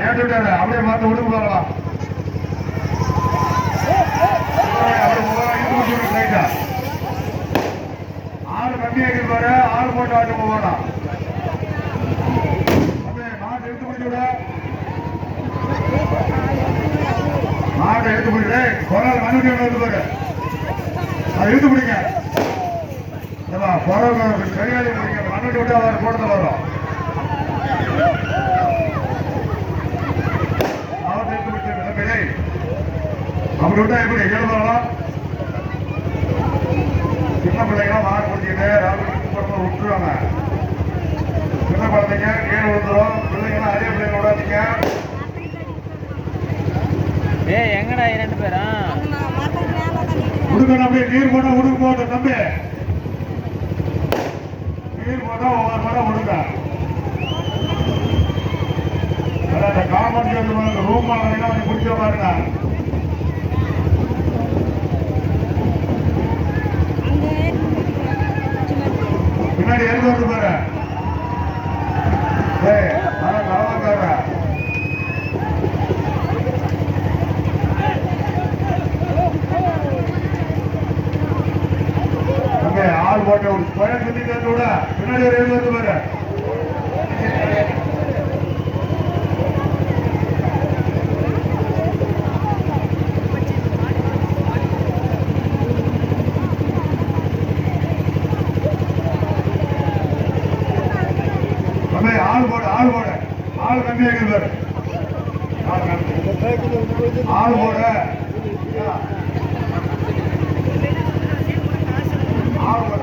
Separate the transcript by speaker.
Speaker 1: ஏற்று விட்டாரு அப்படியே பார்த்து விடுங்க பார்க்கலாம். ஆள் கம்மியாக இருப்பாரு, ஆள் போட்டு ஆட்டு போவானா மாட்டை எடுத்து பிடிச்சு விட, மாட்டை எடுத்து பிடிச்சு குரல் மனுஷன் வந்து பாரு, அதை இழுத்து பிடிங்க. கையாளி பிடிங்க, மண்ணுட்டு விட்டு அவர் போடுறது வரும். அவத்தை எடுத்து பிடிச்சு நிலைமையை அப்படி விட்டா எப்படி இயல்பாகலாம். சின்ன பிள்ளைங்களாம் மாடு பிடிச்சிக்கிட்டு ராகுல் விட்டுருவாங்க. சின்ன குழந்தைங்க கீழே விழுந்துரும். பிள்ளைங்களாம் அதே பிள்ளைங்க விடாதீங்க.
Speaker 2: எங்கடா 2 பேரும்
Speaker 1: உடுக்கணும். அப்படியே நீர் போட்டா உடுக்கு போட்டோம் தம்பி. நீர் போட்டா ஒவ்வொரு மரம் உடுக்க. அந்த காம்பவுண்ட் ரூம் வாங்கினா கொஞ்சம் பிடிச்ச பாருங்க. பின்னாடி எழுந்து வந்து பாரு. கவனக்கார ஆள் போட்ட ஒரு ஸ்கொயர் சுத்திட்டு கூட பின்னாடி ஒரு எழுந்து வந்து பாரு. ஆள் போட ஆள் கம்மியாக பாரு. ஆள் போட ஆள் போட